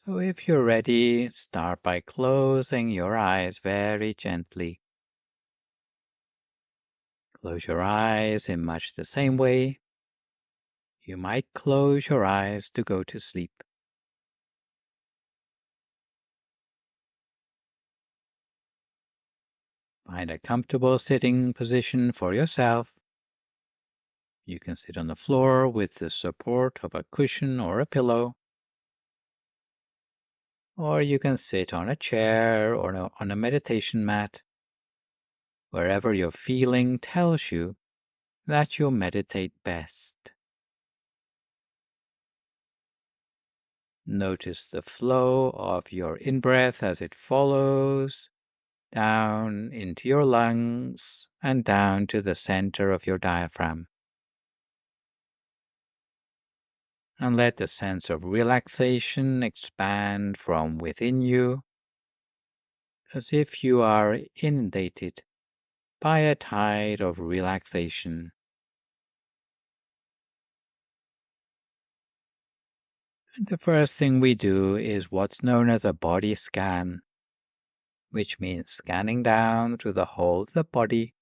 So if you're ready, start by closing your eyes very gently. Close your eyes in much the same way you might close your eyes to go to sleep. Find a comfortable sitting position for yourself. You can sit on the floor with the support of a cushion or a pillow, or you can sit on a chair or on a meditation mat, wherever your feeling tells you that you'll meditate best. Notice the flow of your in-breath as it follows down into your lungs and down to the center of your diaphragm. And let the sense of relaxation expand from within you, as if you are inundated by a tide of relaxation. And the first thing we do is what's known as a body scan, which means scanning down through the whole of the body,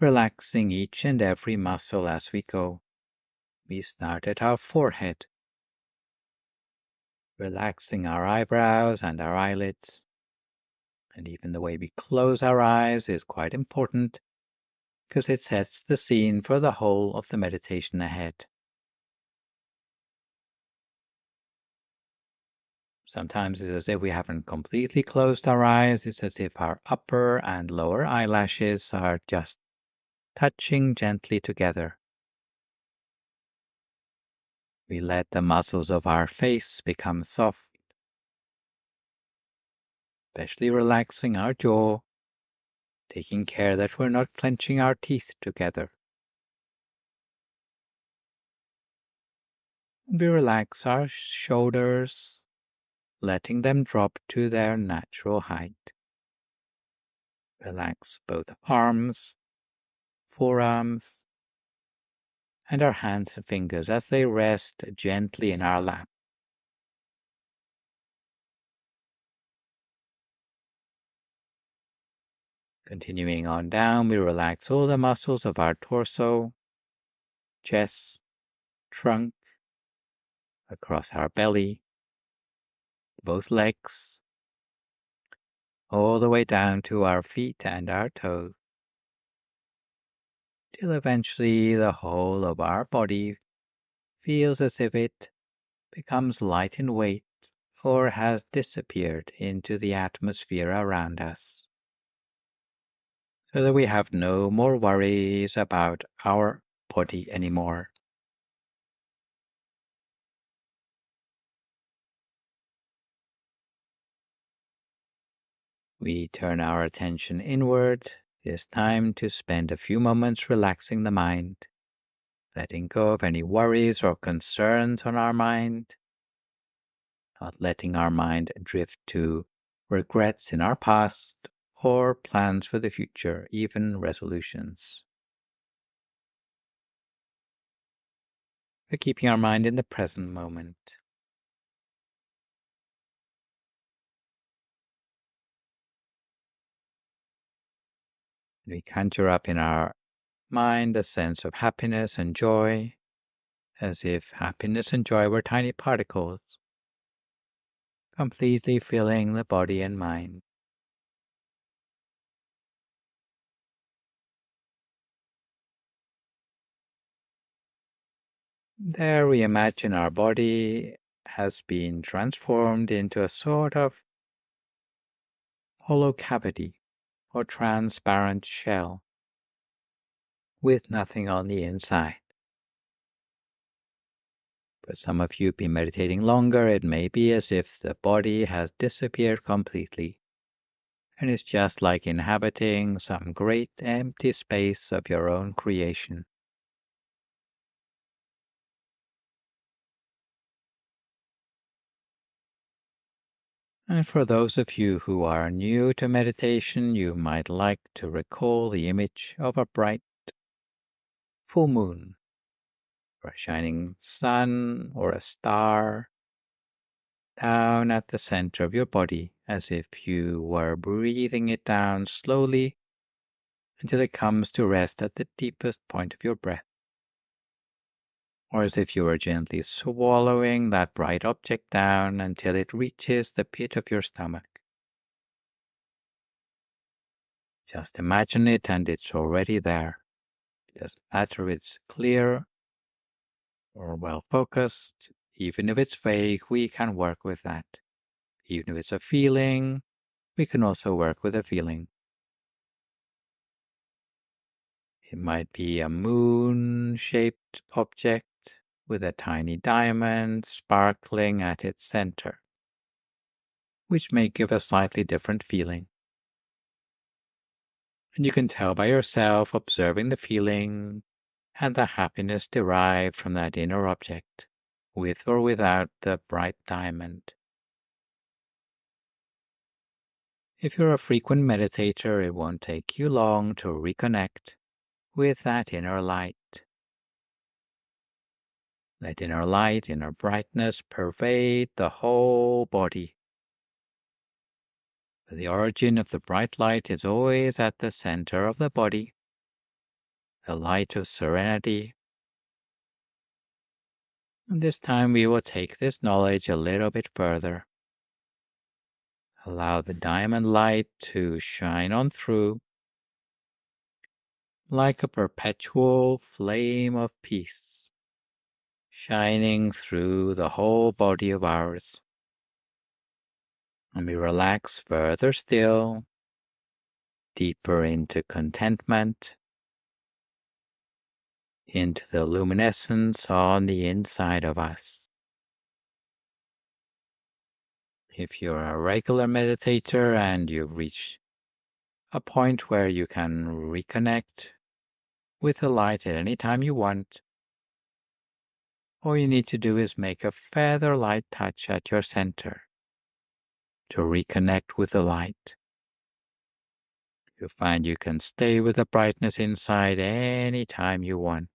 relaxing each and every muscle as we go. We start at our forehead, relaxing our eyebrows and our eyelids. And even the way we close our eyes is quite important, because it sets the scene for the whole of the meditation ahead. Sometimes it's as if we haven't completely closed our eyes. It's as if our upper and lower eyelashes are just touching gently together. We let the muscles of our face become soft, especially relaxing our jaw, taking care that we're not clenching our teeth together. We relax our shoulders, letting them drop to their natural height. Relax both arms, forearms, and our hands and fingers as they rest gently in our lap. Continuing on down, we relax all the muscles of our torso, chest, trunk, across our belly, both legs, all the way down to our feet and our toes, till eventually the whole of our body feels as if it becomes light in weight or has disappeared into the atmosphere around us, so that we have no more worries about our body anymore. We turn our attention inward. It is time to spend a few moments relaxing the mind, letting go of any worries or concerns on our mind, not letting our mind drift to regrets in our past or plans for the future, even resolutions. We're keeping our mind in the present moment. We conjure up in our mind a sense of happiness and joy, as if happiness and joy were tiny particles, completely filling the body and mind. There we imagine our body has been transformed into a sort of hollow cavity or transparent shell with nothing on the inside. For some of you who've been meditating longer, it may be as if the body has disappeared completely and is just like inhabiting some great empty space of your own creation. And for those of you who are new to meditation, you might like to recall the image of a bright full moon, or a shining sun, or a star down at the center of your body, as if you were breathing it down slowly until it comes to rest at the deepest point of your breath, or as if you were gently swallowing that bright object down until it reaches the pit of your stomach. Just imagine it and it's already there. It doesn't matter if it's clear or well focused. Even if it's vague, we can work with that. Even if it's a feeling, we can also work with a feeling. It might be a moon-shaped object with a tiny diamond sparkling at its center, which may give a slightly different feeling. And you can tell by yourself observing the feeling and the happiness derived from that inner object, with or without the bright diamond. If you're a frequent meditator, it won't take you long to reconnect with that inner light. Let inner light, inner brightness pervade the whole body. The origin of the bright light is always at the center of the body, the light of serenity. And this time we will take this knowledge a little bit further. Allow the diamond light to shine on through like a perpetual flame of peace, shining through the whole body of ours. And we relax further still, deeper into contentment, into the luminescence on the inside of us. If you're a regular meditator and you've reached a point where you can reconnect with the light at any time you want, all you need to do is make a feather light touch at your center to reconnect with the light. You'll find you can stay with the brightness inside any time you want.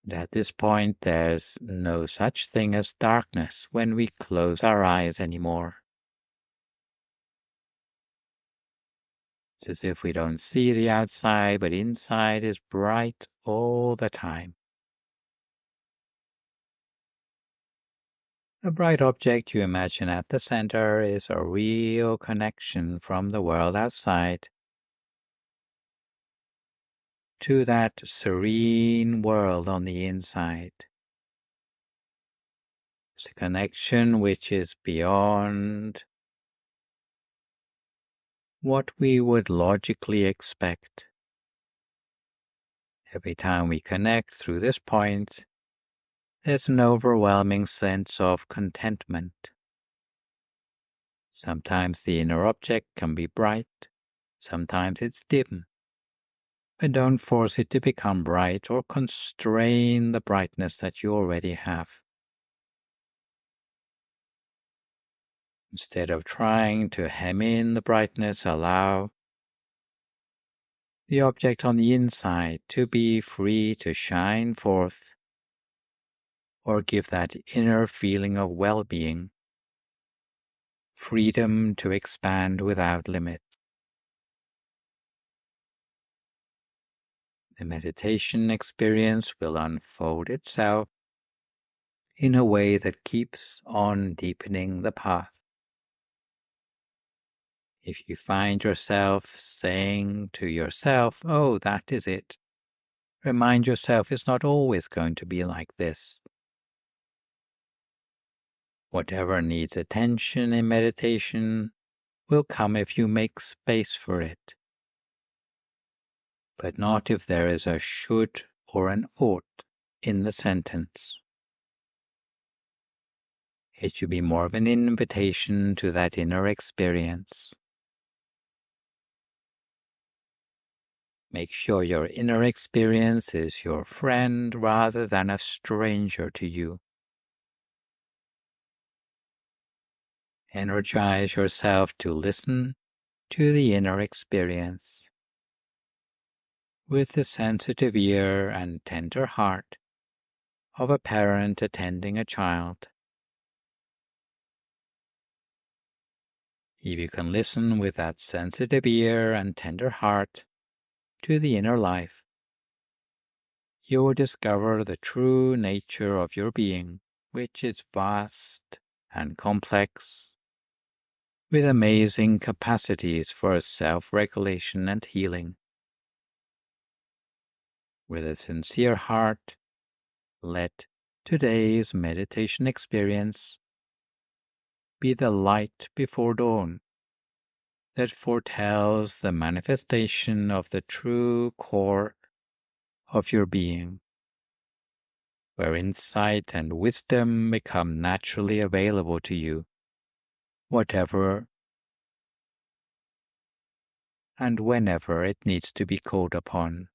And at this point, there's no such thing as darkness when we close our eyes anymore. It's as if we don't see the outside, but inside is bright all the time. The bright object you imagine at the center is a real connection from the world outside to that serene world on the inside. It's a connection which is beyond what we would logically expect. Every time we connect through this point, there's an overwhelming sense of contentment. Sometimes the inner object can be bright, sometimes it's dim. But don't force it to become bright or constrain the brightness that you already have. Instead of trying to hem in the brightness, allow the object on the inside to be free to shine forth, or give that inner feeling of well-being, freedom to expand without limit. The meditation experience will unfold itself in a way that keeps on deepening the path. If you find yourself saying to yourself, "Oh, that is it," remind yourself it's not always going to be like this. Whatever needs attention in meditation will come if you make space for it, but not if there is a should or an ought in the sentence. It should be more of an invitation to that inner experience. Make sure your inner experience is your friend rather than a stranger to you. Energize yourself to listen to the inner experience with the sensitive ear and tender heart of a parent attending a child. If you can listen with that sensitive ear and tender heart to the inner life, you will discover the true nature of your being, which is vast and complex, with amazing capacities for self-regulation and healing. With a sincere heart, let today's meditation experience be the light before dawn that foretells the manifestation of the true core of your being, where insight and wisdom become naturally available to you, whatever and whenever it needs to be called upon.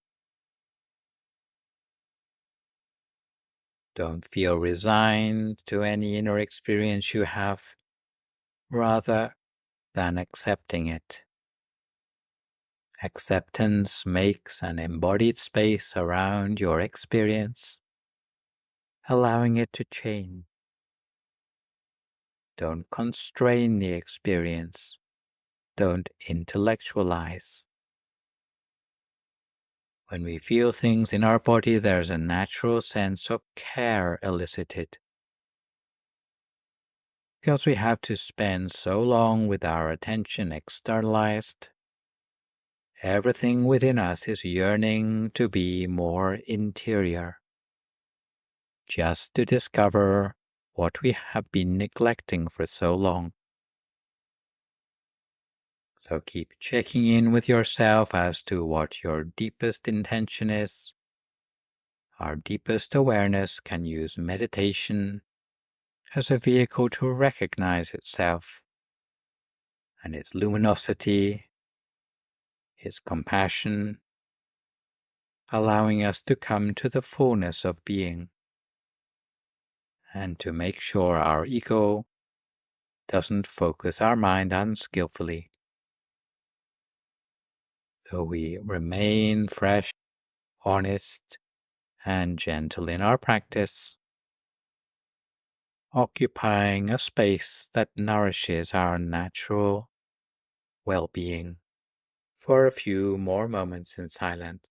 Don't feel resigned to any inner experience you have, rather than accepting it. Acceptance makes an embodied space around your experience, allowing it to change. Don't constrain the experience. Don't intellectualize. When we feel things in our body, there's a natural sense of care elicited. Because we have to spend so long with our attention externalized, everything within us is yearning to be more interior, just to discover what we have been neglecting for so long. So keep checking in with yourself as to what your deepest intention is. Our deepest awareness can use meditation as a vehicle to recognize itself and its luminosity, its compassion, allowing us to come to the fullness of being and to make sure our ego doesn't focus our mind unskillfully. So we remain fresh, honest, and gentle in our practice, occupying a space that nourishes our natural well-being for a few more moments in silence.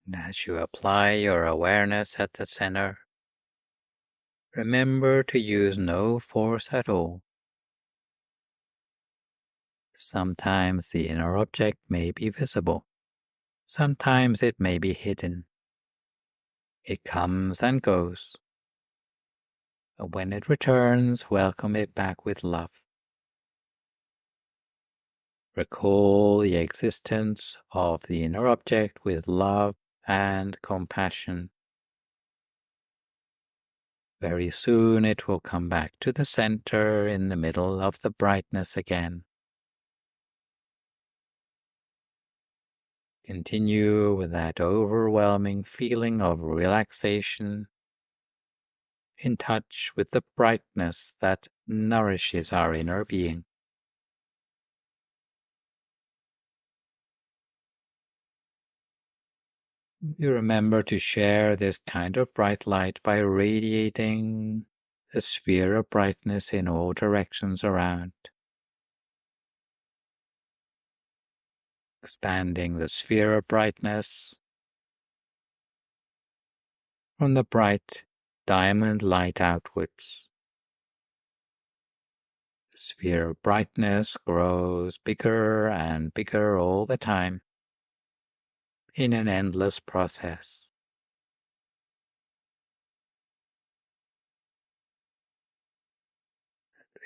And as you apply your awareness at the center, remember to use no force at all. Sometimes the inner object may be visible. Sometimes it may be hidden. It comes and goes. But when it returns, welcome it back with love. Recall the existence of the inner object with love and compassion. Very soon it will come back to the center in the middle of the brightness again. Continue with that overwhelming feeling of relaxation, in touch with the brightness that nourishes our inner being. You remember to share this kind of bright light by radiating the sphere of brightness in all directions around, expanding the sphere of brightness from the bright diamond light outwards. The sphere of brightness grows bigger and bigger all the time in an endless process.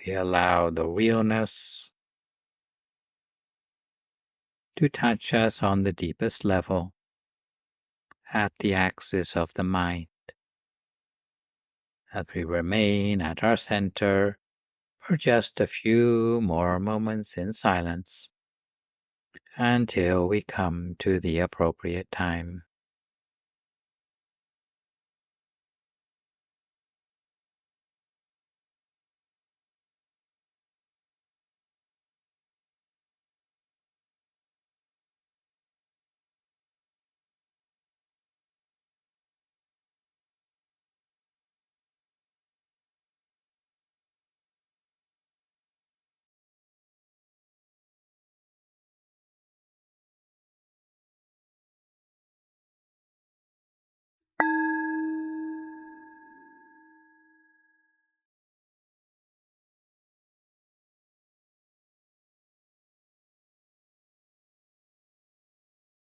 We allow the realness to touch us on the deepest level, at the axis of the mind, as we remain at our center for just a few more moments in silence until we come to the appropriate time.